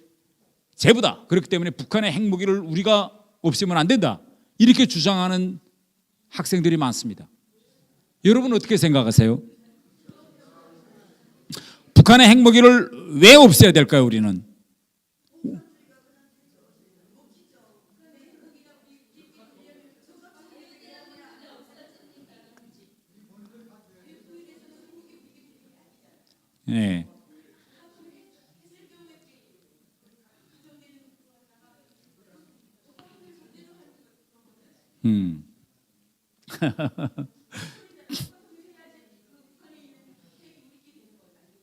재부다. 그렇기 때문에 북한의 핵무기를 우리가 없애면 안 된다. 이렇게 주장하는 학생들이 많습니다. 여러분 어떻게 생각하세요? 북한의 핵무기를 왜 없애야 될까요, 우리는? 네.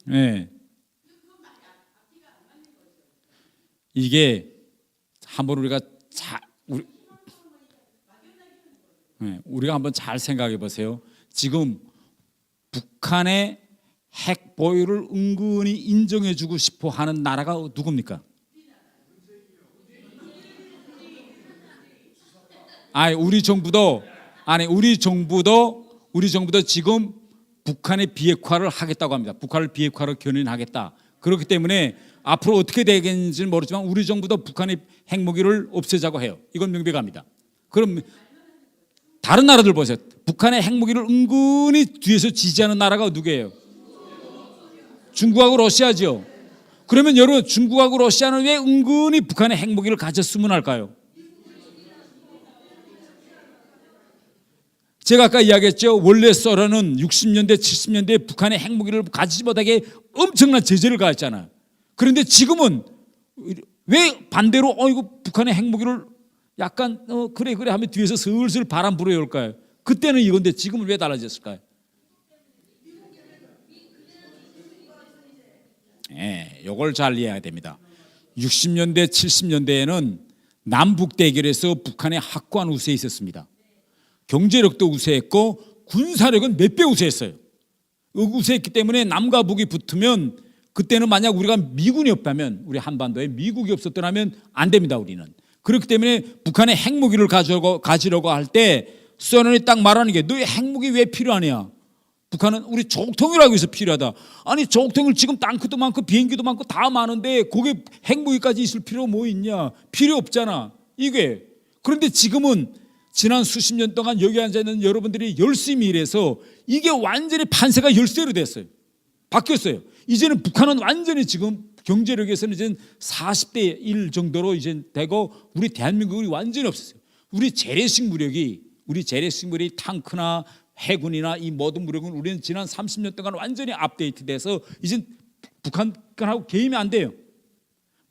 네. 이게 한번 우리가 한번 잘 생각해 보세요. 지금 북한의 핵 보유를 은근히 인정해 주고 싶어 하는 나라가 누굽니까? 우리 정부도 지금 북한의 비핵화를 하겠다고 합니다. 북한을 비핵화로 견인하겠다. 그렇기 때문에 앞으로 어떻게 되겠는지는 모르지만 우리 정부도 북한의 핵무기를 없애자고 해요. 이건 명백합니다. 그럼 다른 나라들 보세요. 북한의 핵무기를 은근히 뒤에서 지지하는 나라가 누구예요? 중국하고 러시아죠. 그러면 여러분, 중국하고 러시아는 왜 은근히 북한의 핵무기를 가졌으면 할까요? 제가 아까 이야기했죠. 원래 소련은 60년대, 70년대에 북한의 핵무기를 가지지 못하게 엄청난 제재를 가했잖아요. 그런데 지금은 왜 반대로 이거 북한의 핵무기를 약간 그래 하면 뒤에서 슬슬 바람 불어올까요? 그때는 이건데 지금은 왜 달라졌을까요? 이걸 잘 이해해야 됩니다. 60년대, 70년대에는 남북 대결에서 북한의 확고한 우세에 있었습니다. 경제력도 우세했고 군사력은 몇 배 우세했어요. 우세했기 때문에 남과 북이 붙으면 그때는 만약 우리가 미군이 없다면, 우리 한반도에 미국이 없었더라면 안 됩니다. 우리는. 그렇기 때문에 북한의 핵무기를 가지려고 할 때 소련이 딱 말하는 게, 너희 핵무기 왜 필요하냐? 북한은 우리 조국통일하기 위해서 필요하다. 아니 조국통일 지금 땅크도 많고 비행기도 많고 다 많은데 거기에 핵무기까지 있을 필요 뭐 있냐? 필요 없잖아. 이게. 그런데 지금은 지난 수십 년 동안 여기 앉아있는 여러분들이 열심히 일해서 이게 완전히 판세가 열세로 됐어요. 바뀌었어요. 이제는 북한은 완전히 지금 경제력에서는 이제 40대 1 정도로 이제 되고, 우리 대한민국이 완전히 없었어요. 우리 재래식 무력이 탕크나 해군이나 이 모든 무력은 우리는 지난 30년 동안 완전히 업데이트돼서 이제 북한하고 게임이 안 돼요.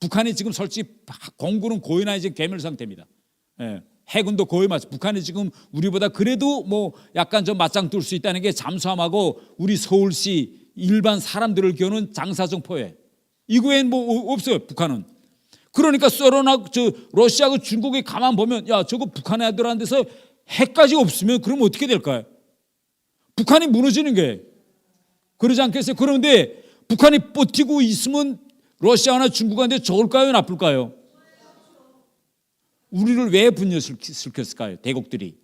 북한이 지금 솔직히 공군은 거의 나 이제 괴멸 상태입니다. 해군도 거의 맞죠. 북한이 지금 우리보다 그래도 뭐 약간 좀 맞짱 뜰 수 있다는 게 잠수함하고 우리 서울시 일반 사람들을 겨누는 장사정포에, 이거엔 뭐 없어요. 북한은. 그러니까 소련하고 러시아하고 중국이 가만 보면, 야 저거 북한 애들한테서 핵까지 없으면 그러면 어떻게 될까요? 북한이 무너지는 게 그러지 않겠어요? 그런데 북한이 버티고 있으면 러시아나 중국한테 좋을까요? 나쁠까요? 우리를 왜 분열시켰을까요? 대국들이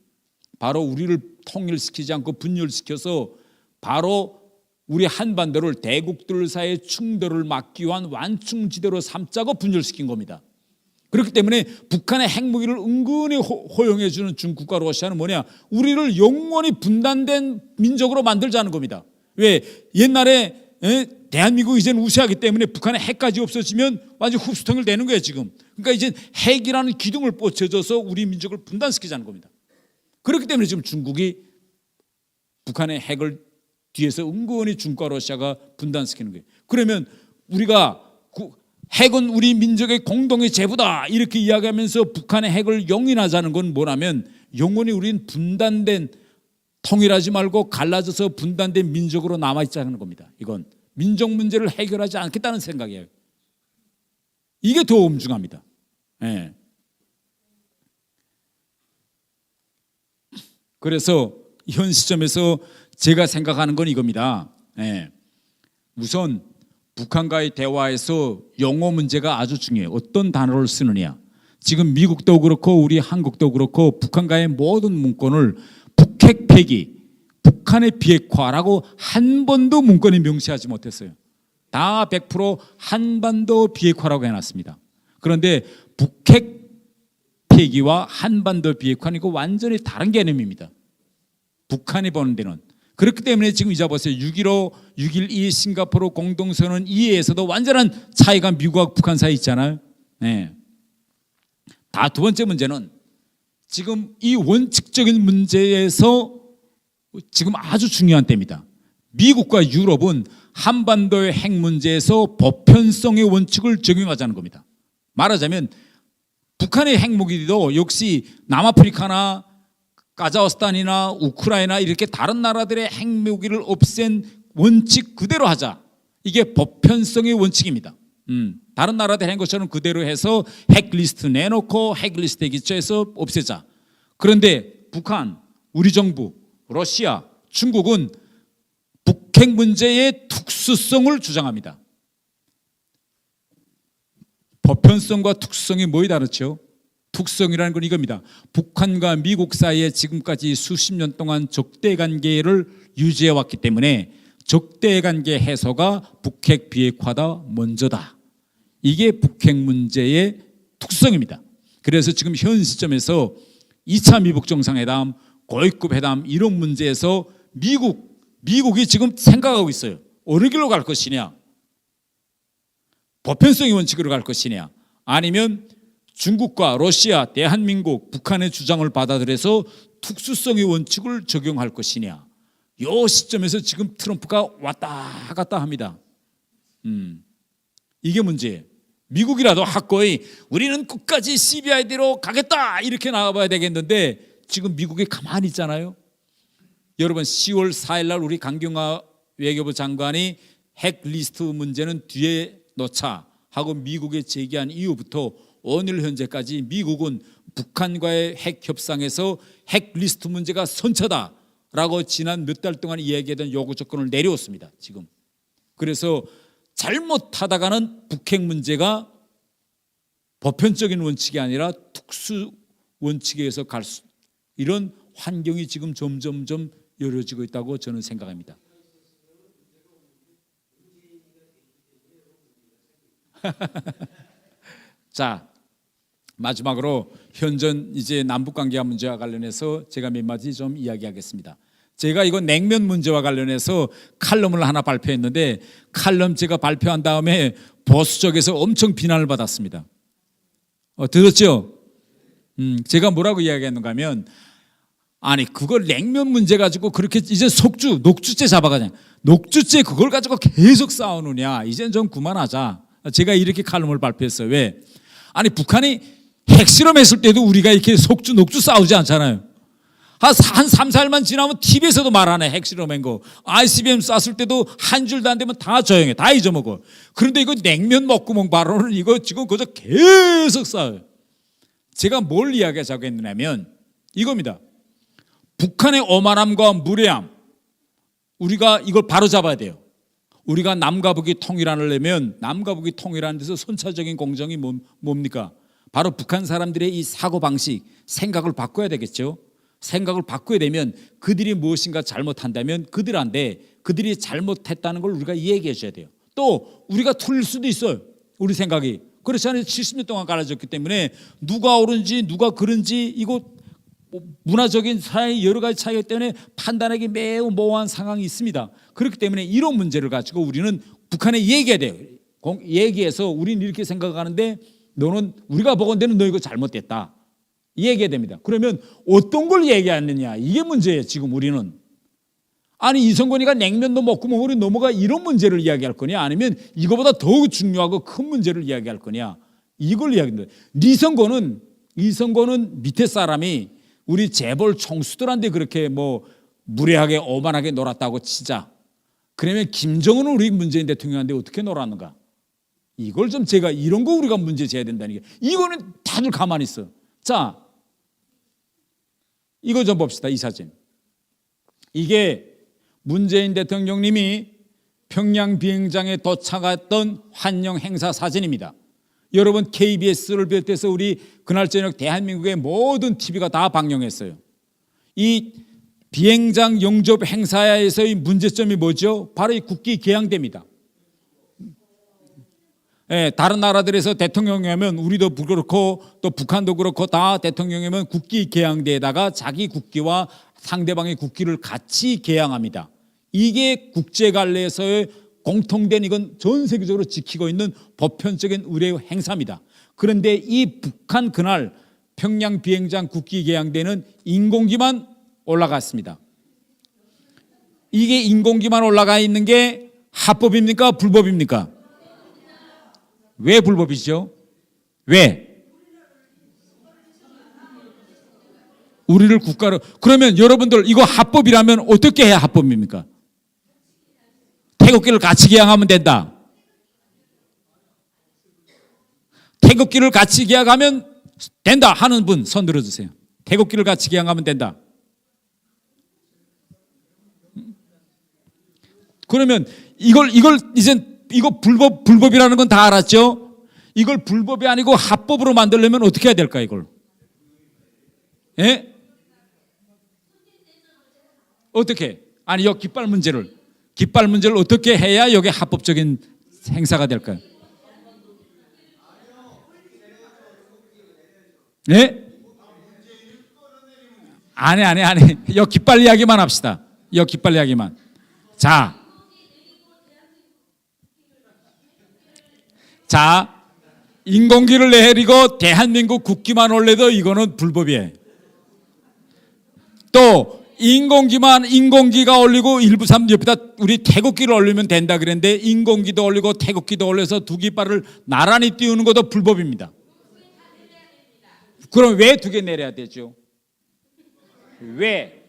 바로 우리를 통일시키지 않고 분열시켜서 바로 우리 한반도를 대국들 사이의 충돌을 막기 위한 완충지대로 삼자고 분열시킨 겁니다. 그렇기 때문에 북한의 핵무기를 은근히 허용해 주는 중국과 러시아는 뭐냐? 우리를 영원히 분단된 민족으로 만들자는 겁니다. 왜? 옛날에 대한민국이 이제는 우세하기 때문에 북한의 핵까지 없어지면 완전 흡수통일 되는 거예요 지금. 그러니까 이제 핵이라는 기둥을 뻗쳐줘서 우리 민족을 분단시키자는 겁니다. 그렇기 때문에 지금 중국이 북한의 핵을 뒤에서 은근히 중국과 러시아가 분단시키는 거예요. 그러면 우리가 핵은 우리 민족의 공동의 재부다 이렇게 이야기하면서 북한의 핵을 용인하자는 건 뭐냐면, 영원히 우리는 분단된, 통일하지 말고 갈라져서 분단된 민족으로 남아있자는 겁니다. 이건 민족 문제를 해결하지 않겠다는 생각이에요. 이게 더 엄중합니다. 그래서 현 시점에서 제가 생각하는 건 이겁니다. 우선 북한과의 대화에서 영어 문제가 아주 중요해요. 어떤 단어를 쓰느냐. 지금 미국도 그렇고 우리 한국도 그렇고 북한과의 모든 문건을 북핵 폐기, 북한의 비핵화라고 한 번도 문건에 명시하지 못했어요. 다 100% 한반도 비핵화라고 해놨습니다. 그런데 북핵 폐기와 한반도 비핵화는 이거 완전히 다른 개념입니다. 북한이 보는 데는. 그렇기 때문에 지금 이제 보세요. 6.15, 6.12 싱가포르 공동선언 이해에서도 완전한 차이가 미국과 북한 사이에 있잖아요. 다 두 번째 문제는 지금 이 원칙적인 문제에서 지금 아주 중요한 때입니다. 미국과 유럽은 한반도의 핵 문제에서 보편성의 원칙을 적용하자는 겁니다. 말하자면 북한의 핵무기도 역시 남아프리카나 카자흐스탄이나 우크라이나 이렇게 다른 나라들의 핵무기를 없앤 원칙 그대로 하자. 이게 보편성의 원칙입니다. 다른 나라들 한 것처럼 그대로 해서 핵리스트 내놓고 핵리스트에 기초해서 없애자. 그런데 북한, 우리 정부, 러시아, 중국은 북핵 문제의 특수성을 주장합니다. 보편성과 특수성이 뭐에 다르죠? 특성이라는 건 이겁니다. 북한과 미국 사이에 지금까지 수십 년 동안 적대 관계를 유지해 왔기 때문에 적대 관계 해소가 북핵 비핵화다 먼저다. 이게 북핵 문제의 특성입니다. 그래서 지금 현 시점에서 2차 미북 정상회담, 고위급 회담 이런 문제에서 미국이 지금 생각하고 있어요. 어느 길로 갈 것이냐? 보편성의 원칙으로 갈 것이냐? 아니면 중국과 러시아, 대한민국, 북한의 주장을 받아들여서 특수성의 원칙을 적용할 것이냐? 이 시점에서 지금 트럼프가 왔다 갔다 합니다. 이게 문제예요. 미국이라도 확고히 우리는 끝까지 CBI대로 가겠다 이렇게 나와봐야 되겠는데 지금 미국이 가만히 있잖아요. 여러분 10월 4일 날 우리 강경화 외교부 장관이 핵 리스트 문제는 뒤에 놓자 하고 미국에 제기한 이후부터 오늘 현재까지 미국은 북한과의 핵 협상에서 핵 리스트 문제가 선처다라고 지난 몇 달 동안 이야기하던 요구 조건을 내려왔습니다. 지금. 그래서 잘못하다가는 북핵 문제가 보편적인 원칙이 아니라 특수 원칙에 의해서 갈 수 이런 환경이 지금 점점점 열어지고 있다고 저는 생각합니다. 자, 마지막으로 현전 이제 남북 관계와 문제와 관련해서 제가 몇 마디 좀 이야기하겠습니다. 제가 이거 냉면 문제와 관련해서 칼럼을 하나 발표했는데 칼럼 제가 발표한 다음에 보수 쪽에서 엄청 비난을 받았습니다. 들었죠? 제가 뭐라고 이야기했는가 하면 아니 그걸 냉면 문제 가지고 그렇게 이제 속주, 녹주째 잡아가냐. 녹주째 그걸 가지고 계속 싸우느냐. 이젠 좀 그만하자. 제가 이렇게 칼럼을 발표했어요. 왜? 아니 북한이 핵실험했을 때도 우리가 이렇게 속주, 녹주 싸우지 않잖아요. 한 3, 4일만 지나면 TV에서도 말하네. 핵실험한 거. ICBM 쐈을 때도 한 줄도 안 되면 다 조용해. 다 잊어먹어. 그런데 이거 냉면 먹구멍 발언을 이거 지금 그저 계속 싸워요. 제가 뭘 이야기하자고 했느냐면 이겁니다. 북한의 오만함과 무례함 우리가 이걸 바로 잡아야 돼요. 우리가 남과 북이 통일을 하려면 남과 북이 통일하는 데서 선차적인 공정이 뭡니까? 바로 북한 사람들의 이 사고방식, 생각을 바꿔야 되겠죠. 생각을 바꿔야 되면 그들이 무엇인가 잘못한다면 그들한테 그들이 잘못했다는 걸 우리가 얘기해 줘야 돼요. 또 우리가 틀릴 수도 있어요. 우리 생각이. 그렇지 않아요. 70년 동안 갈라졌기 때문에 누가 옳은지 누가 그른지 이거 문화적인 사회의 여러 가지 차이기 때문에 판단하기 매우 모호한 상황이 있습니다. 그렇기 때문에 이런 문제를 가지고 우리는 북한에 얘기해야 돼요. 얘기해서 우리는 이렇게 생각하는데 너는 우리가 보건대는 너 이거 잘못됐다. 얘기해야 됩니다. 그러면 어떤 걸 얘기하느냐 이게 문제예요. 지금 우리는. 아니 이성건이가 냉면도 먹고 먹으리 넘어가 이런 문제를 이야기할 거냐 아니면 이거보다 더욱 중요하고 큰 문제를 이야기할 거냐 이걸 이야기합니다. 이성건은 밑에 사람이 우리 재벌 총수들한테 그렇게 뭐 무례하게 오만하게 놀았다고 치자. 그러면 김정은은 우리 문재인 대통령한테 어떻게 놀았는가? 이걸 좀 제가 이런 거 우리가 문제 제야 된다는 게 이거는 다들 가만히 있어. 자, 이거 좀 봅시다. 이 사진. 이게 문재인 대통령님이 평양 비행장에 도착했던 환영 행사 사진입니다. 여러분 KBS를 비롯해서 우리 그날 저녁 대한민국의 모든 TV가 다 방영했어요. 이 비행장 영접 행사에서의 문제점이 뭐죠? 바로 이 국기 개양대입니다. 예, 다른 나라들에서 대통령이 하면 우리도 그렇고 또 북한도 그렇고 다 대통령이 하면 국기 개양대에다가 자기 국기와 상대방의 국기를 같이 개양합니다. 이게 국제관례에서의 공통된 이건 전 세계적으로 지키고 있는 보편적인 의례 행사입니다. 그런데 이 북한 그날 평양 비행장 국기 개양대는 인공기만 올라갔습니다. 이게 인공기만 올라가 있는 게 합법입니까? 불법입니까? 왜 불법이죠? 왜? 우리를 국가로 그러면 여러분들 이거 합법이라면 어떻게 해야 합법입니까? 태극기를 같이 개양하면 된다. 태극기를 같이 개양하면 된다 하는 분 손 들어주세요. 태극기를 같이 개양하면 된다. 그러면 이걸 이제 이거 불법이라는 건 다 알았죠? 이걸 불법이 아니고 합법으로 만들려면 어떻게 해야 될까 이걸? 예? 어떻게? 아니 이 깃발 문제를 어떻게 해야 여기 합법적인 행사가 될까요? 네? 아니. 여 깃발 이야기만 합시다. 여 깃발 이야기만. 자, 인공기를 내리고 대한민국 국기만 올려도 이거는 불법이에요. 또 인공기가 올리고 일부 사람 옆에다 우리 태극기를 올리면 된다 그랬는데 인공기도 올리고 태극기도 올려서 두 깃발을 나란히 띄우는 것도 불법입니다. 그럼 왜 두 개 내려야 되죠? 왜?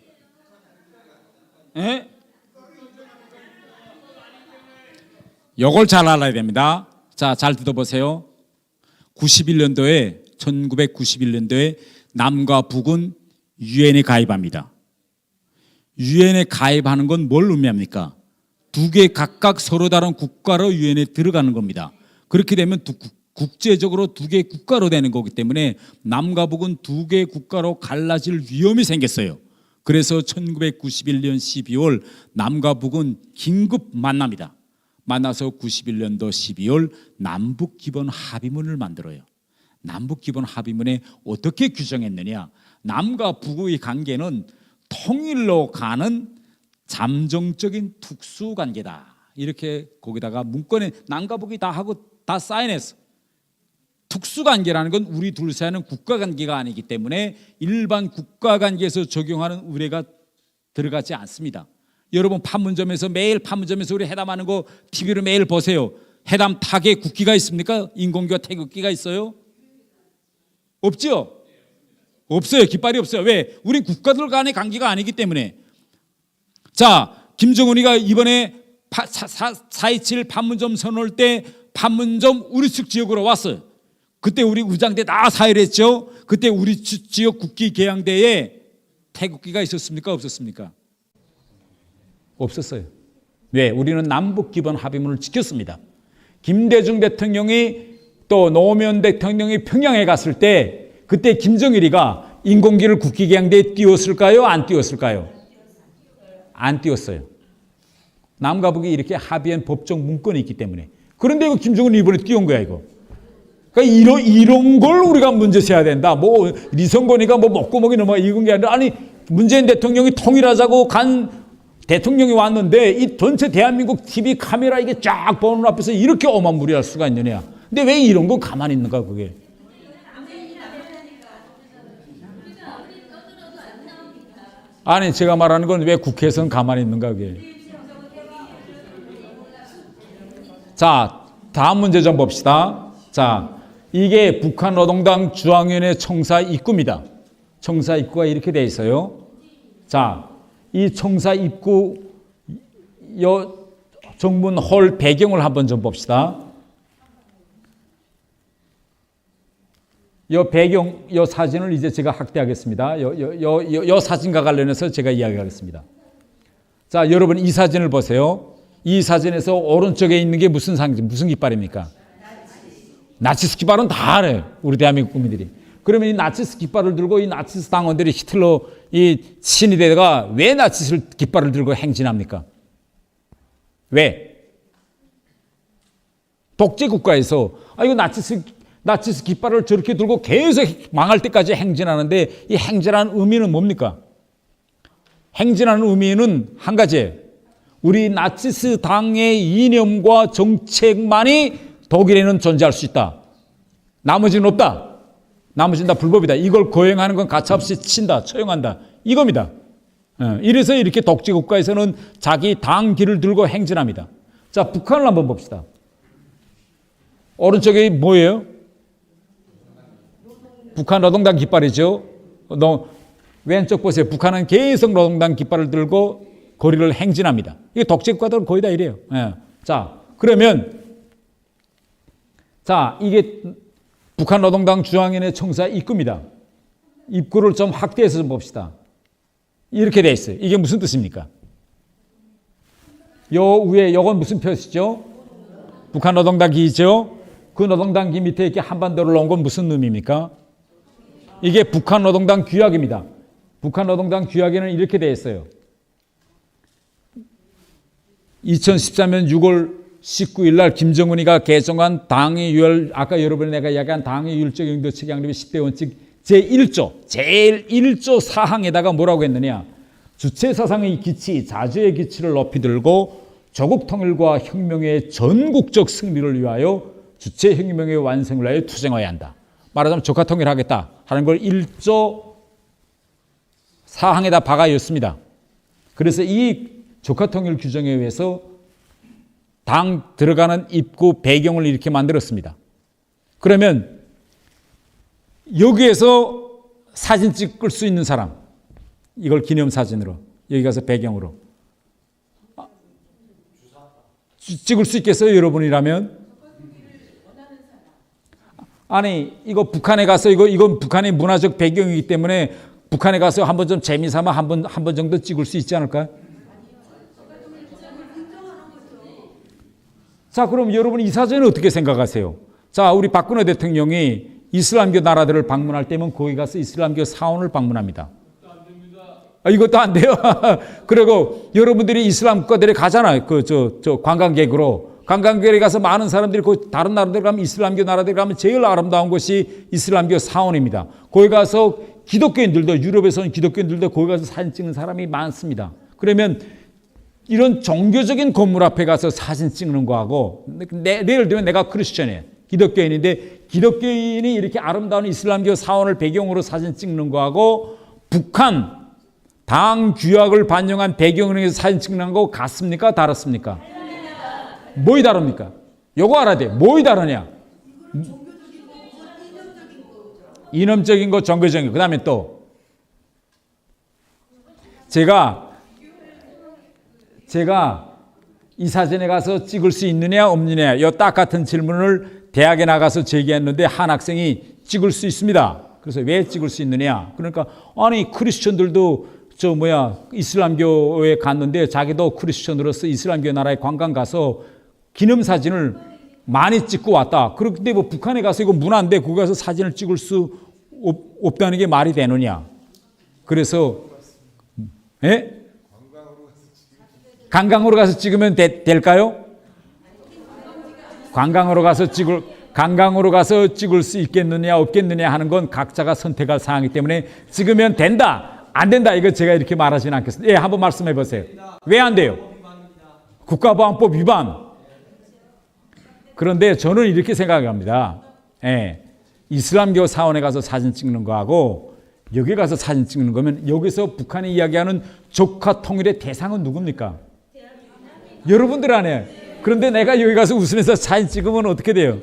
이걸 잘 알아야 됩니다. 자, 잘 들어보세요. 1991년도에 남과 북은 유엔에 가입합니다. 유엔에 가입하는 건 뭘 의미합니까? 두 개 각각 서로 다른 국가로 유엔에 들어가는 겁니다. 그렇게 되면 국제적으로 두 개 국가로 되는 거기 때문에 남과 북은 두 개 국가로 갈라질 위험이 생겼어요. 그래서 1991년 12월 남과 북은 긴급 만납니다. 만나서 91년도 12월 남북기본합의문을 만들어요. 남북기본합의문에 어떻게 규정했느냐? 남과 북의 관계는 통일로 가는 잠정적인 특수관계다. 이렇게 거기다가 문건에 남과 북이 다 하고 다 사인했어. 특수관계라는 건 우리 둘 사이는 국가관계가 아니기 때문에 일반 국가관계에서 적용하는 의뢰가 들어가지 않습니다. 여러분 매일 판문점에서 우리 회담하는 거 TV로 매일 보세요. 회담 타겟 국기가 있습니까? 인공기와 태극기가 있어요? 없죠? 없어요. 깃발이 없어요. 왜? 우리 국가들 간의 관계가 아니기 때문에. 자, 김정은이가 이번에 4.27 판문점 선언할 때 판문점 우리 측 지역으로 왔어요. 그때 우리 의장대 다 사일했죠. 그때 우리 지역 국기 개항대에 태극기가 있었습니까? 없었습니까? 없었어요. 왜? 우리는 남북기본합의문을 지켰습니다. 김대중 대통령이 또 노무현 대통령이 평양에 갔을 때 그때 김정일이가 인공기를 국기 개항대에 띄웠을까요? 안 띄웠을까요? 안 띄웠어요. 남과 북이 이렇게 합의한 법적 문건이 있기 때문에. 그런데 이거 김정은이 이번에 띄운 거야 이거. 그러니까 이런 걸 우리가 문제 세야 된다. 뭐 리성건이가 뭐 먹고먹이 넘어 이건 게 아니라 아니 문재인 대통령이 통일하자고 간 대통령이 왔는데 이 전체 대한민국 TV 카메라 이게 쫙 보는 앞에서 이렇게 어마무리할 수가 있느냐. 근데 왜 이런 거 가만히 있는가 그게. 아니 제가 말하는 건 왜 국회에서는 가만히 있는가 그게. 자, 다음 문제 좀 봅시다. 자, 이게 북한 노동당 중앙위원회 청사 입구입니다. 청사 입구가 이렇게 돼 있어요. 자, 이 청사 입구 요 정문 홀 배경을 한번 좀 봅시다. 요 배경, 요 사진을 이제 제가 확대하겠습니다. 요 사진과 관련해서 제가 이야기하겠습니다. 자, 여러분 이 사진을 보세요. 이 사진에서 오른쪽에 있는 게 무슨 깃발입니까? 나치스 깃발은 다 알아요. 우리 대한민국 국민들이. 그러면 이 나치스 깃발을 들고 이 나치스 당원들이 히틀러 이 신이 되다가 왜 나치스 깃발을 들고 행진합니까? 왜? 독재 국가에서 이거 나치스 깃발을 저렇게 들고 계속 망할 때까지 행진하는데 이 행진하는 의미는 뭡니까? 행진하는 의미는 한 가지예요. 우리 나치스 당의 이념과 정책만이 독일에는 존재할 수 있다. 나머지는 없다. 나머지는 다 불법이다. 이걸 거행하는 건 가차없이 친다, 처형한다. 이겁니다. 이래서 이렇게 독재 국가에서는 자기 당 길을 들고 행진합니다. 자, 북한을 한번 봅시다. 오른쪽에 뭐예요? 북한 노동당 깃발이죠. 왼쪽 보세요. 북한은 계속 노동당 깃발을 들고 거리를 행진합니다. 이게 독재 국가들은 거의 다 이래요. 자, 그러면 이게 북한 노동당 중앙위원회 청사 입구입니다. 입구를 좀 확대해서 좀 봅시다. 이렇게 돼 있어요. 이게 무슨 뜻입니까? 요 위에 요건 무슨 표시죠? 북한 노동당 기죠. 그 노동당 기 밑에 이렇게 한반도를 놓은 건 무슨 의미입니까? 이게 북한 노동당 규약입니다. 북한 노동당 규약에는 이렇게 돼 있어요. 2013년 6월 19일 날 김정은이가 개정한 당의 유혈, 아까 여러분이 내가 이야기한 당의 율적 영도 체계 양립의 10대 원칙 제1조, 제일 1조 사항에다가 뭐라고 했느냐. 주체사상의 기치, 자주의 기치를 높이 들고 조국 통일과 혁명의 전국적 승리를 위하여 주체혁명의 완성을 위하여 투쟁해야 한다. 말하자면 조카 통일하겠다 하는 걸 1조 사항에다 박아였습니다. 그래서 이 조카 통일 규정에 의해서 당 들어가는 입구 배경을 이렇게 만들었습니다. 그러면 여기에서 사진 찍을 수 있는 사람, 이걸 기념사진으로 여기 가서 배경으로 찍을 수 있겠어요? 여러분이라면? 아니 이거 북한에 가서 이건 북한의 문화적 배경이기 때문에 북한에 가서 한번 좀 재미삼아 한 번 정도 찍을 수 있지 않을까요? 자, 그럼 여러분 이 사진은 어떻게 생각하세요? 자, 우리 박근혜 대통령이 이슬람교 나라들을 방문할 때면 거기 가서 이슬람교 사원을 방문합니다. 이것도 안 돼요. 그리고 여러분들이 이슬람 국가들에 가잖아요. 관광객으로. 관광객에 가서 많은 사람들이 다른 나라들 가면 이슬람교 나라들 가면 제일 아름다운 곳이 이슬람교 사원입니다. 거기 가서 기독교인들도 유럽에서는 기독교인들도 거기 가서 사진 찍는 사람이 많습니다. 그러면 이런 종교적인 건물 앞에 가서 사진 찍는 거하고 예를 들면 내가 크리스천이에요. 기독교인인데 기독교인이 이렇게 아름다운 이슬람교 사원을 배경으로 사진 찍는 거하고 북한 당 규약을 반영한 배경으로 해서 사진 찍는 거 같습니까? 다릅니까? 뭐이 다릅니까? 요거 알아야 돼요. 뭐이 다르냐? 이념적인 거, 종교적인 거. 그 다음에 또 제가 이 사진에 가서 찍을 수 있느냐 없느냐 이 딱 같은 질문을 대학에 나가서 제기했는데 한 학생이 찍을 수 있습니다. 그래서 왜 찍을 수 있느냐? 그러니까 아니 크리스천들도 이슬람교에 갔는데 자기도 크리스천으로서 이슬람교 나라에 관광 가서 기념사진을 많이 찍고 왔다. 그런데 뭐 북한에 가서 이거 문화인데 거기 가서 사진을 찍을 수 없다는 게 말이 되느냐? 그래서 관광으로 가서 찍으면 될까요? 관광으로 가서 찍을 수 있겠느냐 없겠느냐 하는 건 각자가 선택할 사항이기 때문에 찍으면 된다. 안 된다. 이거 제가 이렇게 말하지는 않겠습니다. 예, 한번 말씀해 보세요. 왜 안 돼요? 국가보안법 위반. 그런데 저는 이렇게 생각합니다. 예, 이슬람교 사원에 가서 사진 찍는 거하고 여기 가서 사진 찍는 거면 여기서 북한이 이야기하는 조카 통일의 대상은 누굽니까? 여러분들 아니에요. 그런데 내가 여기 가서 웃으면서 사진 찍으면 어떻게 돼요?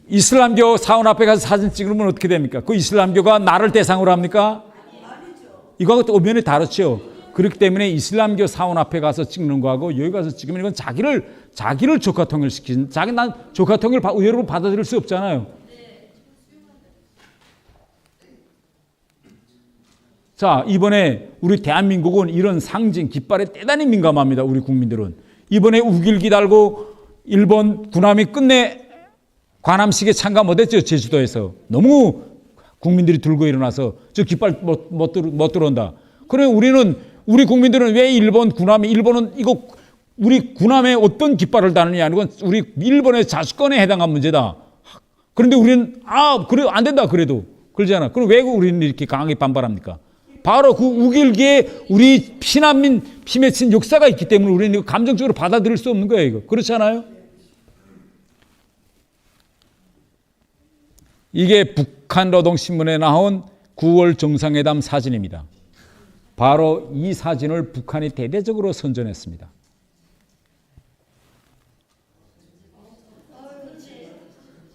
이슬람교 사원 앞에 가서 사진 찍으면 어떻게 됩니까? 그 이슬람교가 나를 대상으로 합니까? 이거하고 또 엄연히 다르죠. 그렇기 때문에 이슬람교 사원 앞에 가서 찍는 거하고 여기 가서 찍으면 이건 자기를 조카 통일시키는, 난 조카 통일 여러분 받아들일 수 없잖아요. 자, 이번에 우리 대한민국은 이런 상징, 깃발에 대단히 민감합니다. 우리 국민들은. 이번에 우길기 달고 일본 군함이 끝내 관함식에 참가 못했죠. 제주도에서. 너무 국민들이 들고 일어나서 저 깃발 못 들어온다. 그래 우리 국민들은 왜 일본은 이거 우리 군함에 어떤 깃발을 다느냐 하는 건 우리 일본의 자주권에 해당한 문제다. 그런데 우리는 그래 안 된다 그래도 그러잖아. 그럼 왜 우리는 이렇게 강하게 반발합니까? 바로 그 우길기에 우리 피난민 피맺힌 역사가 있기 때문에 우리는 이거 감정적으로 받아들일 수 없는 거예요. 이거 그렇지 않아요? 이게 북한노동신문에 나온 9월 정상회담 사진입니다. 바로 이 사진을 북한이 대대적으로 선전했습니다.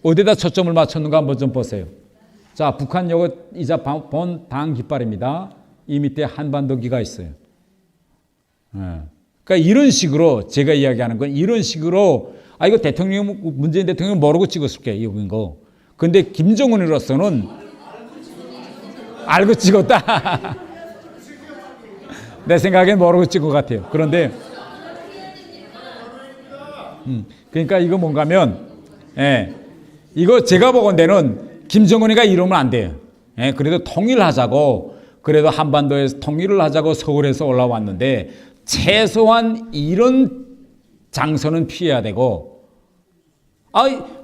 어디다 초점을 맞췄는가 한번 좀 보세요. 자, 북한 요거 이자 본 당 깃발입니다. 이 밑에 한반도기가 있어요. 그러니까 이런 식으로 제가 이야기하는 건 이런 식으로 이거 문재인 대통령 모르고 찍었을게 이건 거. 근데 김정은으로서는 알고 찍었다. 내 생각엔 모르고 찍은 것 같아요. 그런데 그러니까 이거 뭔가면 이거 제가 보건대는 김정은이가 이러면 안 돼요. 그래도 통일하자고 그래도 한반도에서 통일을 하자고 서울에서 올라왔는데 최소한 이런 장소는 피해야 되고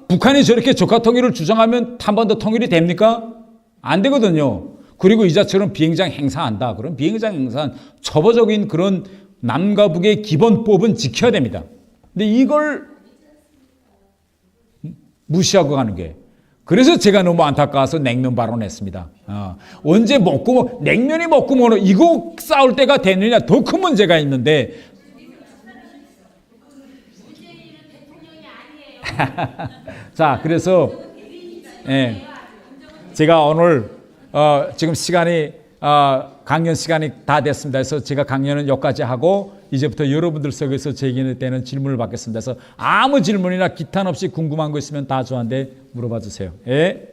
북한이 저렇게 조카 통일을 주장하면 한 번 더 통일이 됩니까? 안 되거든요. 그리고 이자처럼 비행장 행사한다. 그럼 비행장 행사는 초보적인 그런 남과 북의 기본법은 지켜야 됩니다. 근데 이걸 무시하고 가는 게, 그래서 제가 너무 안타까워서 냉면 발언했습니다. 언제 먹고 냉면이 먹고 뭐는 이거 싸울 때가 되느냐, 더 큰 문제가 있는데. 자, 그래서 제가 오늘 지금 시간이 강연 시간이 다 됐습니다. 그래서 제가 강연은 여기까지 하고 이제부터 여러분들 속에서 제기는 되는 질문을 받겠습니다. 그래서 아무 질문이나 기탄 없이 궁금한 거 있으면 다 저한테 물어봐 주세요. 예.